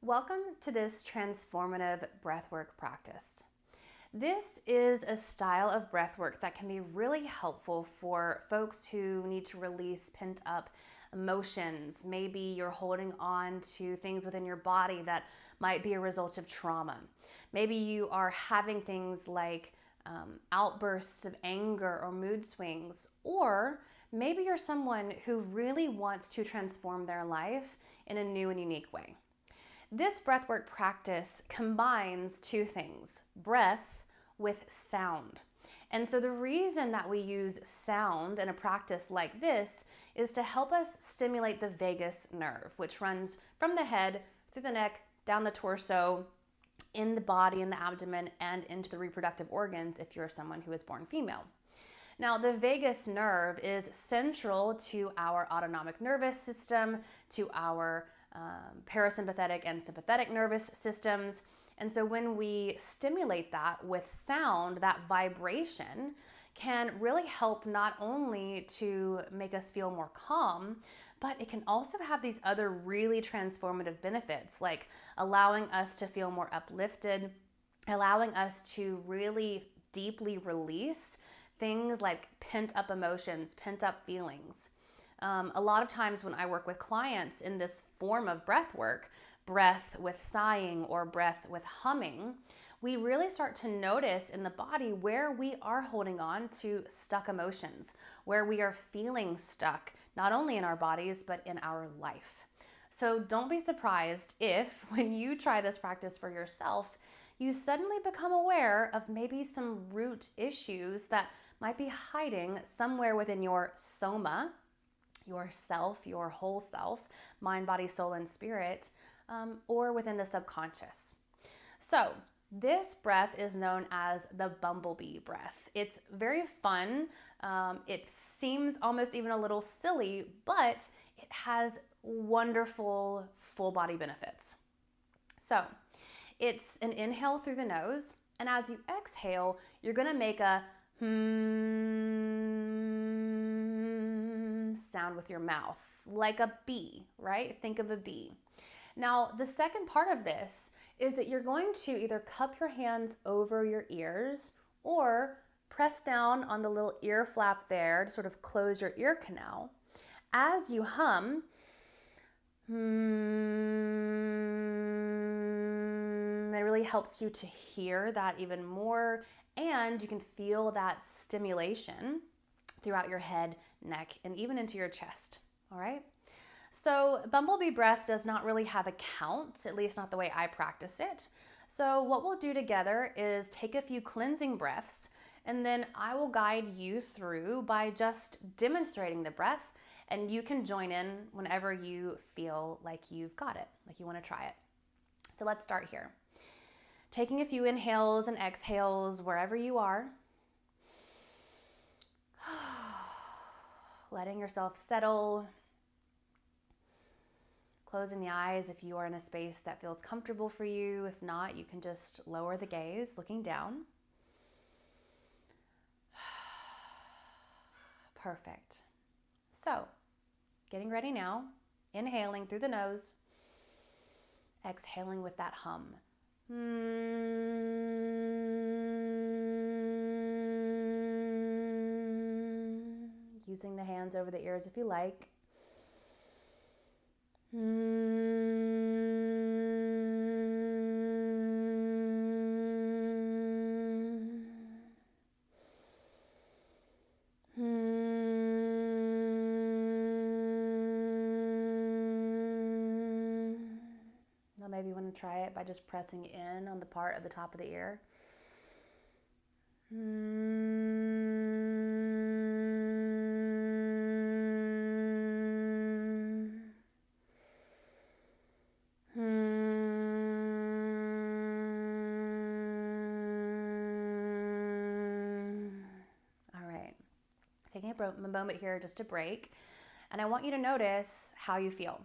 Welcome to this transformative breathwork practice. This is a style of breathwork that can be really helpful for folks who need to release pent-up emotions. Maybe you're holding on to things within your body that might be a result of trauma. Maybe you are having things like outbursts of anger or mood swings, or maybe you're someone who really wants to transform their life in a new and unique way. This breathwork practice combines two things, breath with sound. And so the reason that we use sound in a practice like this is to help us stimulate the vagus nerve, which runs from the head through the neck, down the torso, in the body, in the abdomen, and into the reproductive organs if you're someone who is born female. Now, the vagus nerve is central to our autonomic nervous system, to our parasympathetic and sympathetic nervous systems. And so when we stimulate that with sound, that vibration can really help not only to make us feel more calm, but it can also have these other really transformative benefits, like allowing us to feel more uplifted, allowing us to really deeply release things like pent-up emotions, pent-up feelings. A lot of times when I work with clients in this form of breath work, breath with sighing or breath with humming, we really start to notice in the body where we are holding on to stuck emotions, where we are feeling stuck, not only in our bodies, but in our life. So don't be surprised if, when you try this practice for yourself, you suddenly become aware of maybe some root issues that might be hiding somewhere within your soma, yourself, your whole self, mind, body, soul, and spirit, or within the subconscious. So this breath is known as the bumblebee breath. It's very fun. It seems almost even a little silly, but it has wonderful full body benefits. So it's an inhale through the nose, and as you exhale, you're gonna make a sound with your mouth, like a bee, right? Think of a bee. Now, the second part of this is that you're going to either cup your hands over your ears or press down on the little ear flap there to sort of close your ear canal. As you hum, it really helps you to hear that even more, and you can feel that stimulation throughout your head, neck, and even into your chest, all right? So bumblebee breath does not really have a count, at least not the way I practice it. So what we'll do together is take a few cleansing breaths, and then I will guide you through by just demonstrating the breath, and you can join in whenever you feel like you've got it, like you want to try it. So let's start here. Taking a few inhales and exhales wherever you are. Letting yourself settle. Closing the eyes if you are in a space that feels comfortable for you. If not, you can just lower the gaze, looking down. Perfect. So, getting ready now. Inhaling through the nose. Exhaling with that hum. Using the hands over the ears if you like. Now maybe you want to try it by just pressing in on the part at the top of the ear. Taking a moment here just to break, and I want you to notice how you feel.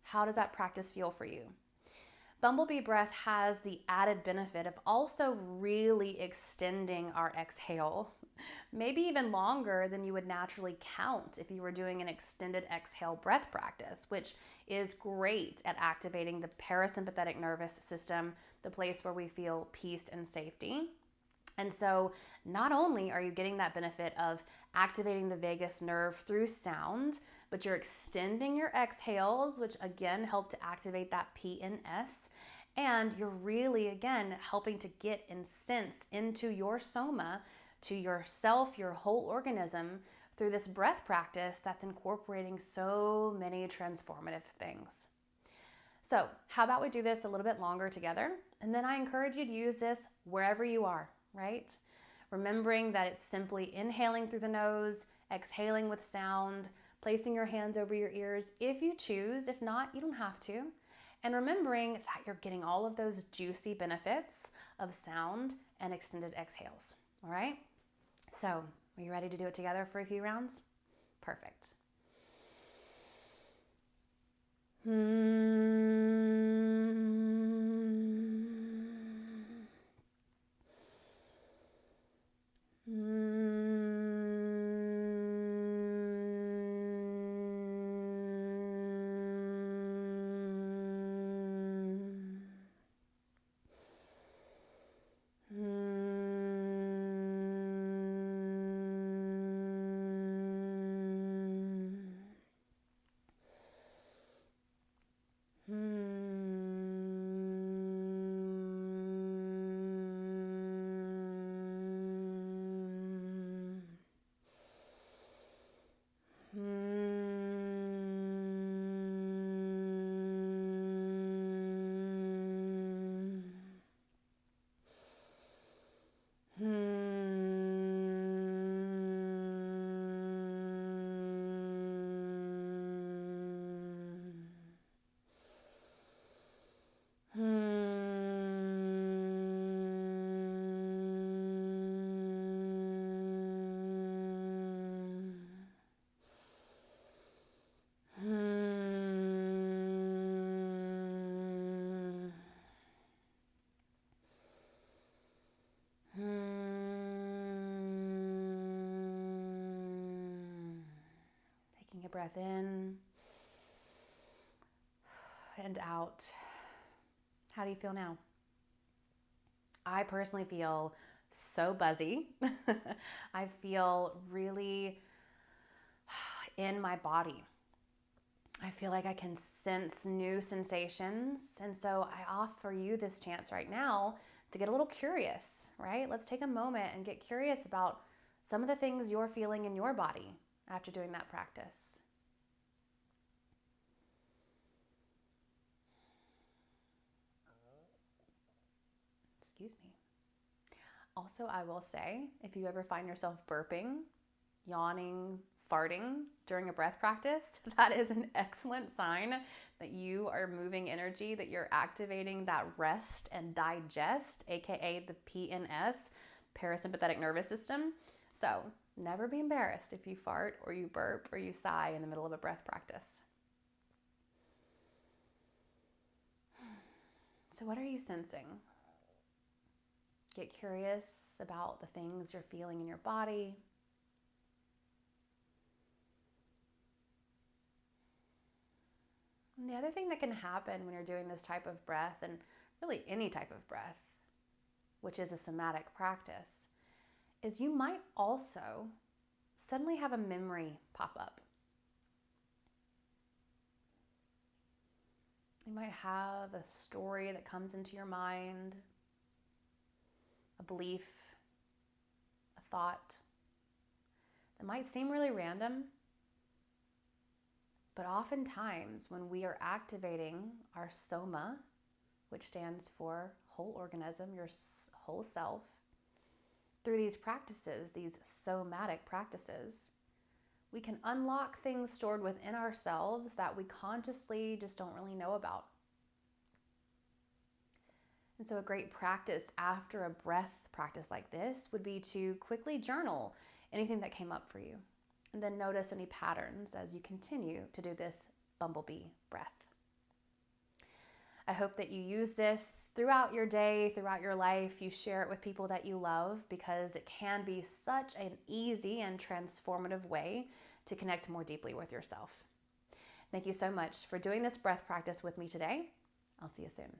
How does that practice feel for you? Bumblebee breath has the added benefit of also really extending our exhale. maybe even longer than you would naturally count if you were doing an extended exhale breath practice, which is great at activating the parasympathetic nervous system, the place where we feel peace and safety. And so not only are you getting that benefit of activating the vagus nerve through sound, but you're extending your exhales, which again help to activate that PNS. And you're really, again, helping to get and sense into your soma, to yourself, your whole organism, through this breath practice that's incorporating so many transformative things. So how about we do this a little bit longer together? And then I encourage you to use this wherever you are, right? Remembering that it's simply inhaling through the nose, exhaling with sound, placing your hands over your ears if you choose. If not, you don't have to. And remembering that you're getting all of those juicy benefits of sound and extended exhales, all right? So, are you ready to do it together for a few rounds? Perfect. Taking a breath in and out. How do you feel now? I personally feel so buzzy. I feel really in my body. I feel like I can sense new sensations. And so I offer you this chance right now to get a little curious, right? Let's take a moment and get curious about some of the things you're feeling in your body after doing that practice. Excuse me. Also, I will say, if you ever find yourself burping, yawning, farting during a breath practice, that is an excellent sign that you are moving energy, that you're activating that rest and digest, aka the PNS, parasympathetic nervous system. So never be embarrassed if you fart or you burp or you sigh in the middle of a breath practice. So what are you sensing? Get curious about the things you're feeling in your body. And the other thing that can happen when you're doing this type of breath, and really any type of breath, which is a somatic practice, is you might also suddenly have a memory pop up. You might have a story that comes into your mind, a belief, a thought that might seem really random, but oftentimes when we are activating our soma, which stands for whole organism, your whole self, through these practices, these somatic practices, we can unlock things stored within ourselves that we consciously just don't really know about. And so a great practice after a breath practice like this would be to quickly journal anything that came up for you, and then notice any patterns as you continue to do this bumblebee breath. I hope that you use this throughout your day, throughout your life. You share it with people that you love, because it can be such an easy and transformative way to connect more deeply with yourself. Thank you so much for doing this breath practice with me today. I'll see you soon.